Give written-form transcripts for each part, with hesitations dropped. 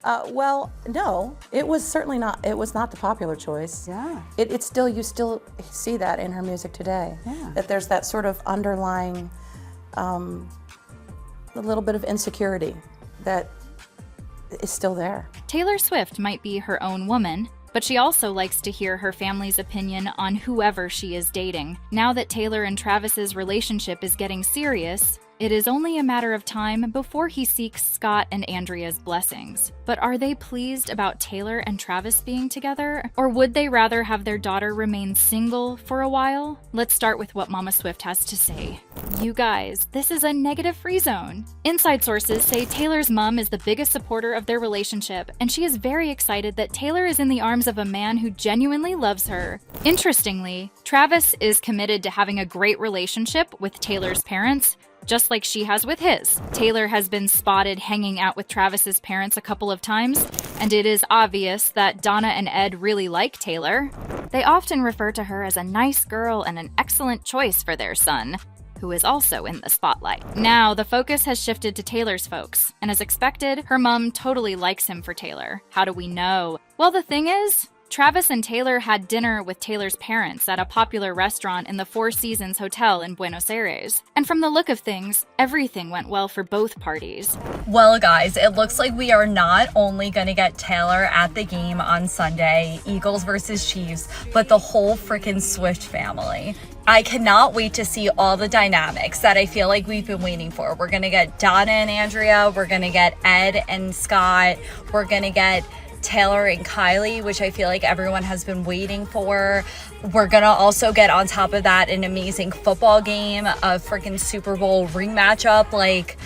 Well, no, it was certainly not. It was not the popular choice. Yeah. It's still, you still see that in her music today. Yeah. That there's that sort of underlying, a little bit of insecurity that is still there. Taylor Swift might be her own woman, but she also likes to hear her family's opinion on whoever she is dating. Now that Taylor and Travis's relationship is getting serious, it is only a matter of time before he seeks Scott and Andrea's blessings. But are they pleased about Taylor and Travis being together? Or would they rather have their daughter remain single for a while? Let's start with what Mama Swift has to say. You guys, this is a negative-free zone. Inside sources say Taylor's mom is the biggest supporter of their relationship, and she is very excited that Taylor is in the arms of a man who genuinely loves her. Interestingly, Travis is committed to having a great relationship with Taylor's parents, just like she has with his. Taylor has been spotted hanging out with Travis's parents a couple of times, and it is obvious that Donna and Ed really like Taylor. They often refer to her as a nice girl and an excellent choice for their son, who is also in the spotlight. Now, the focus has shifted to Taylor's folks, and as expected, her mom totally likes him for Taylor. How do we know? Well, the thing is, Travis and Taylor had dinner with Taylor's parents at a popular restaurant in the Four Seasons Hotel in Buenos Aires. And from the look of things, everything went well for both parties. Well, guys, it looks like we are not only going to get Taylor at the game on Sunday, Eagles versus Chiefs, but the whole freaking Swift family. I cannot wait to see all the dynamics that I feel like we've been waiting for. We're going to get Donna and Andrea. We're going to get Ed and Scott. We're going to get Taylor and Kylie, which I feel like everyone has been waiting for. We're gonna also get on top of that an amazing football game, a freaking Super Bowl ring matchup. Like,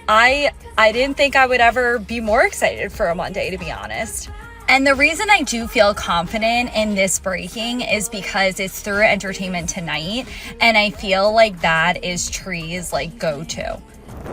I didn't think I would ever be more excited for a Monday, to be honest. And the reason I do feel confident in this breaking is because it's through Entertainment Tonight, and I feel like that is Tree's like go-to.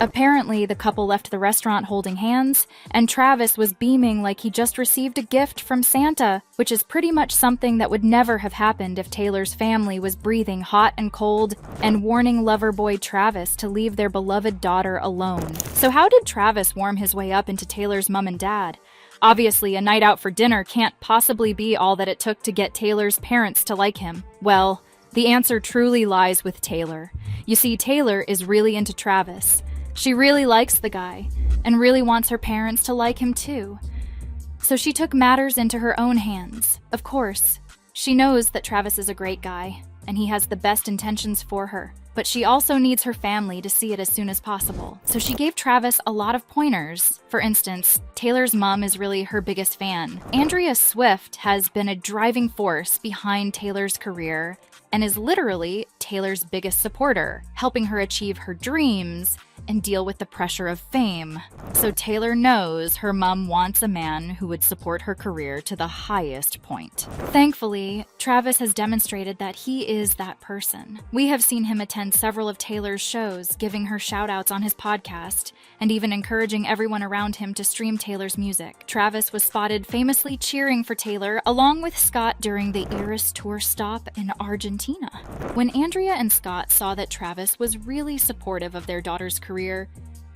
Apparently, the couple left the restaurant holding hands, and Travis was beaming like he just received a gift from Santa, which is pretty much something that would never have happened if Taylor's family was breathing hot and cold and warning lover boy Travis to leave their beloved daughter alone. So how did Travis warm his way up into Taylor's mom and dad? Obviously, a night out for dinner can't possibly be all that it took to get Taylor's parents to like him. Well, the answer truly lies with Taylor. You see, Taylor is really into Travis. She really likes the guy, and really wants her parents to like him too. So she took matters into her own hands. Of course, she knows that Travis is a great guy, and he has the best intentions for her. But she also needs her family to see it as soon as possible. So she gave Travis a lot of pointers. For instance, Taylor's mom is really her biggest fan. Andrea Swift has been a driving force behind Taylor's career and is literally Taylor's biggest supporter, helping her achieve her dreams and deal with the pressure of fame. So Taylor knows her mom wants a man who would support her career to the highest point. Thankfully, Travis has demonstrated that he is that person. We have seen him attend several of Taylor's shows, giving her shout-outs on his podcast, and even encouraging everyone around him to stream Taylor's music. Travis was spotted famously cheering for Taylor along with Scott during the Eras tour stop in Argentina. When Andrea and Scott saw that Travis was really supportive of their daughter's career,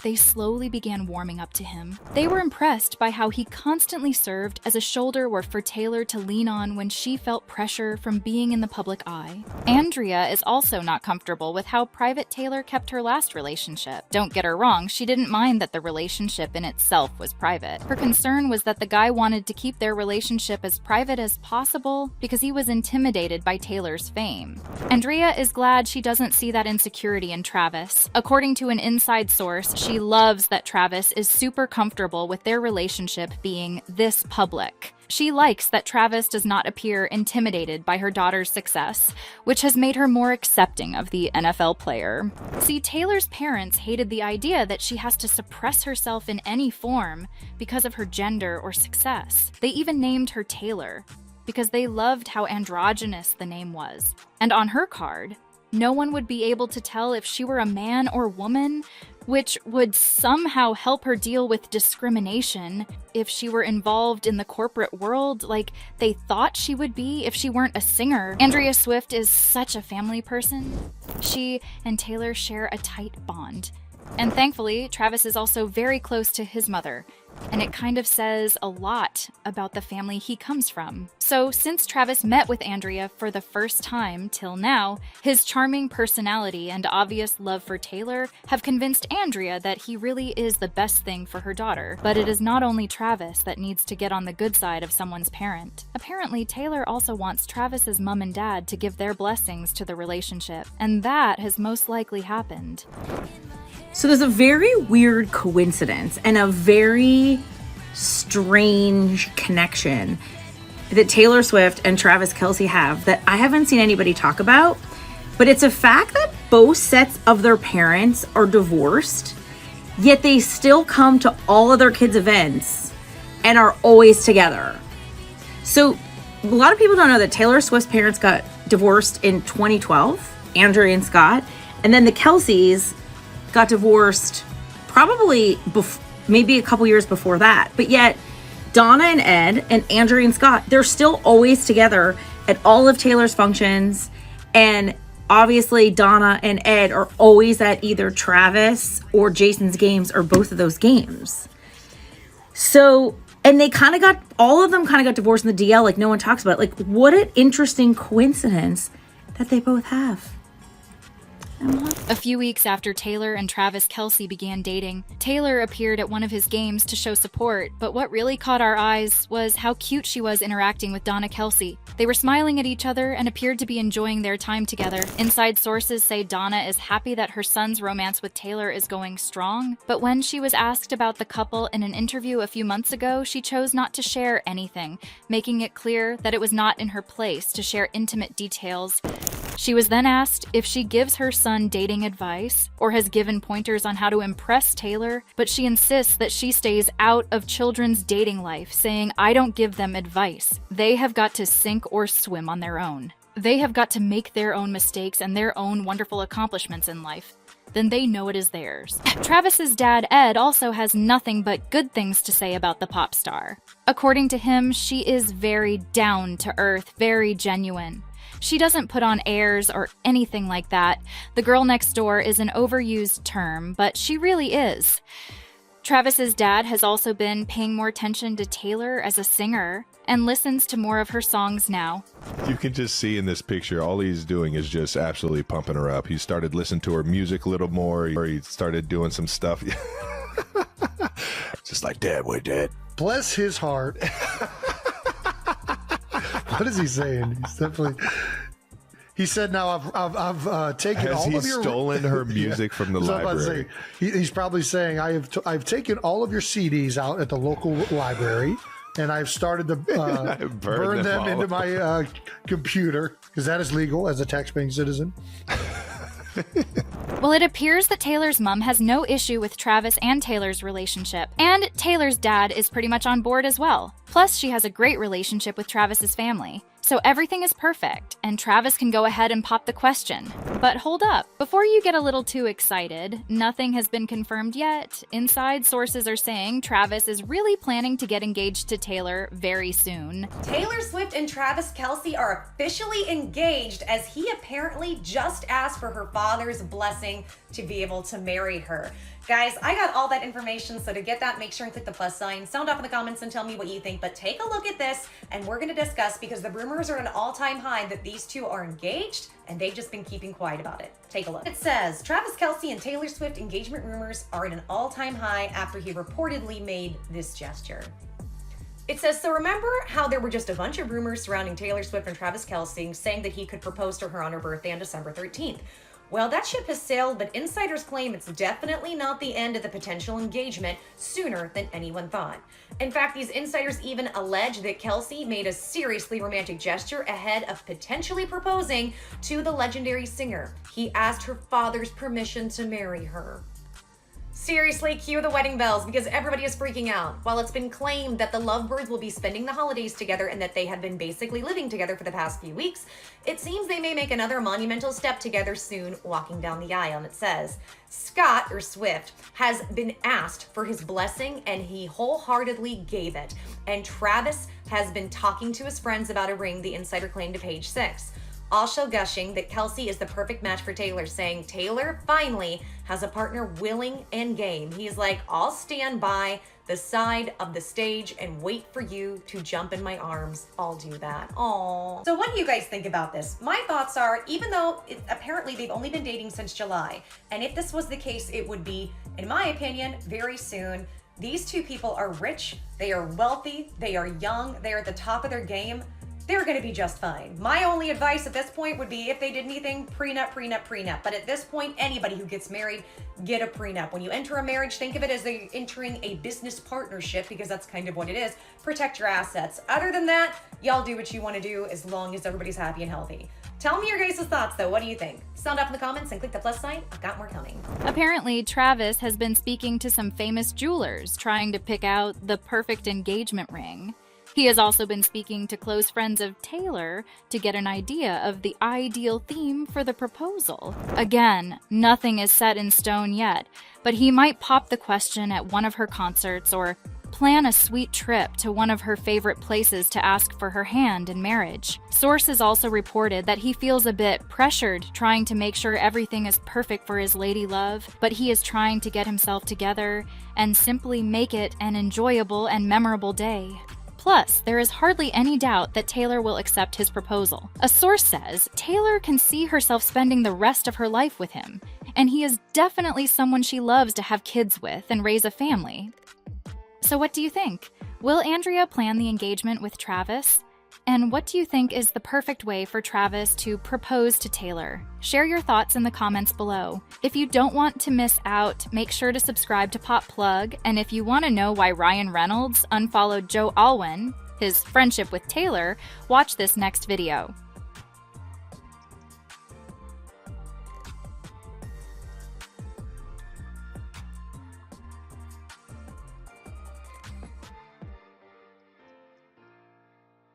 they slowly began warming up to him. They were impressed by how he constantly served as a shoulder for Taylor to lean on when she felt pressure from being in the public eye. Andrea is also not comfortable with how private Taylor kept her last relationship. Don't get her wrong, she didn't mind that the relationship in itself was private. Her concern was that the guy wanted to keep their relationship as private as possible because he was intimidated by Taylor's fame. Andrea is glad she doesn't see that insecurity in Travis. According to an inside source, she loves that Travis is super comfortable with their relationship being this public. She likes that Travis does not appear intimidated by her daughter's success, which has made her more accepting of the NFL player. See, Taylor's parents hated the idea that she has to suppress herself in any form because of her gender or success. They even named her Taylor because they loved how androgynous the name was. And on her card, no one would be able to tell if she were a man or woman, which would somehow help her deal with discrimination if she were involved in the corporate world like they thought she would be if she weren't a singer. Andrea Swift is such a family person. She and Taylor share a tight bond. And thankfully, Travis is also very close to his mother, And it kind of says a lot about the family he comes from. So since Travis met with Andrea for the first time till now, his charming personality and obvious love for Taylor have convinced Andrea that he really is the best thing for her daughter. But it is not only Travis that needs to get on the good side of someone's parent. Apparently, Taylor also wants Travis's mom and dad to give their blessings to the relationship, and that has most likely happened. So there's a very weird coincidence and a very strange connection that Taylor Swift and Travis Kelce have that I haven't seen anybody talk about, but it's a fact that both sets of their parents are divorced, yet they still come to all of their kids' events and are always together. So a lot of people don't know that Taylor Swift's parents got divorced in 2012, Andrea and Scott, and then the Kelces got divorced probably maybe a couple years before that. But yet Donna and Ed and Andrea and Scott, they're still always together at all of Taylor's functions. And obviously Donna and Ed are always at either Travis or Jason's games or both of those games. So, and they kind of got, all of them kind of got divorced in the DL, like no one talks about it. Like, what an interesting coincidence that they both have. A few weeks after Taylor and Travis Kelce began dating, Taylor appeared at one of his games to show support, but what really caught our eyes was how cute she was interacting with Donna Kelce. They were smiling at each other and appeared to be enjoying their time together. Inside sources say Donna is happy that her son's romance with Taylor is going strong, but when she was asked about the couple in an interview a few months ago, she chose not to share anything, making it clear that it was not in her place to share intimate details. She was then asked if she gives her son dating advice or has given pointers on how to impress Taylor, but she insists that she stays out of children's dating life, saying, "I don't give them advice. They have got to sink or swim on their own. They have got to make their own mistakes and their own wonderful accomplishments in life. Then they know it is theirs." Travis's dad, Ed, also has nothing but good things to say about the pop star. According to him, she is very down to earth, very genuine. She doesn't put on airs or anything like that. The girl next door is an overused term, but she really is. Travis's dad has also been paying more attention to Taylor as a singer and listens to more of her songs now. You can just see in this picture, all he's doing is just absolutely pumping her up. He started listening to her music a little more, or he started doing some stuff. Just like, Dad, wait, Dad. Bless his heart. What is he saying? He's definitely. He said, "Now I've taken Has all he of your stolen her music from the That's what I was about library?" to say. He's probably saying, I've taken all of your CDs out at the local library, and I've started to burn them into my computer because that is legal as a tax-paying citizen." Well, it appears that Taylor's mom has no issue with Travis and Taylor's relationship, and Taylor's dad is pretty much on board as well. Plus, she has a great relationship with Travis's family. So everything is perfect, and Travis can go ahead and pop the question. But hold up, before you get a little too excited, nothing has been confirmed yet. Inside sources are saying Travis is really planning to get engaged to Taylor very soon. Taylor Swift and Travis Kelce are officially engaged, as he apparently just asked for her father's blessing to be able to marry her. Guys, I got all that information, so to get that, make sure and click the plus sign. Sound off in the comments and tell me what you think, but take a look at this, and we're gonna discuss, because the rumors are at an all-time high that these two are engaged, and they've just been keeping quiet about it. Take a look. It says, Travis Kelce and Taylor Swift engagement rumors are at an all-time high after he reportedly made this gesture. It says, so remember how there were just a bunch of rumors surrounding Taylor Swift and Travis Kelce saying that he could propose to her on her birthday on December 13th. Well, that ship has sailed, but insiders claim it's definitely not the end of the potential engagement sooner than anyone thought. In fact, these insiders even allege that Kelce made a seriously romantic gesture ahead of potentially proposing to the legendary singer. He asked her father's permission to marry her. Seriously, cue the wedding bells, because everybody is freaking out. While it's been claimed that the lovebirds will be spending the holidays together and that they have been basically living together for the past few weeks, it seems they may make another monumental step together soon, walking down the aisle. And it says, Scott, or Swift, has been asked for his blessing and he wholeheartedly gave it. And Travis has been talking to his friends about a ring, the insider claimed to Page 6. also gushing that Kelce is the perfect match for Taylor, saying Taylor finally has a partner willing and game. He's like, I'll stand by the side of the stage and wait for you to jump in my arms. I'll do that. Aww. So what do you guys think about this? My thoughts are, even though apparently they've only been dating since July, and if this was the case, it would be, in my opinion, very soon. These two people are rich, they are wealthy, they are young, they are at the top of their game. They're gonna be just fine. My only advice at this point would be, if they did anything, prenup, prenup, prenup. But at this point, anybody who gets married, get a prenup. When you enter a marriage, think of it as they're entering a business partnership, because that's kind of what it is. Protect your assets. Other than that, y'all do what you wanna do as long as everybody's happy and healthy. Tell me your guys' thoughts though. What do you think? Sound up in the comments and click the plus sign. I've got more coming. Apparently, Travis has been speaking to some famous jewelers, trying to pick out the perfect engagement ring. He has also been speaking to close friends of Taylor to get an idea of the ideal theme for the proposal. Again, nothing is set in stone yet, but he might pop the question at one of her concerts or plan a sweet trip to one of her favorite places to ask for her hand in marriage. Sources also reported that he feels a bit pressured trying to make sure everything is perfect for his lady love, but he is trying to get himself together and simply make it an enjoyable and memorable day. Plus, there is hardly any doubt that Taylor will accept his proposal. A source says Taylor can see herself spending the rest of her life with him, and he is definitely someone she loves to have kids with and raise a family. So what do you think? Will Andrea plan the engagement with Travis? And what do you think is the perfect way for Travis to propose to Taylor? Share your thoughts in the comments below. If you don't want to miss out, make sure to subscribe to PopPlug, and if you want to know why Ryan Reynolds unfollowed Joe Alwyn, his friendship with Taylor, watch this next video.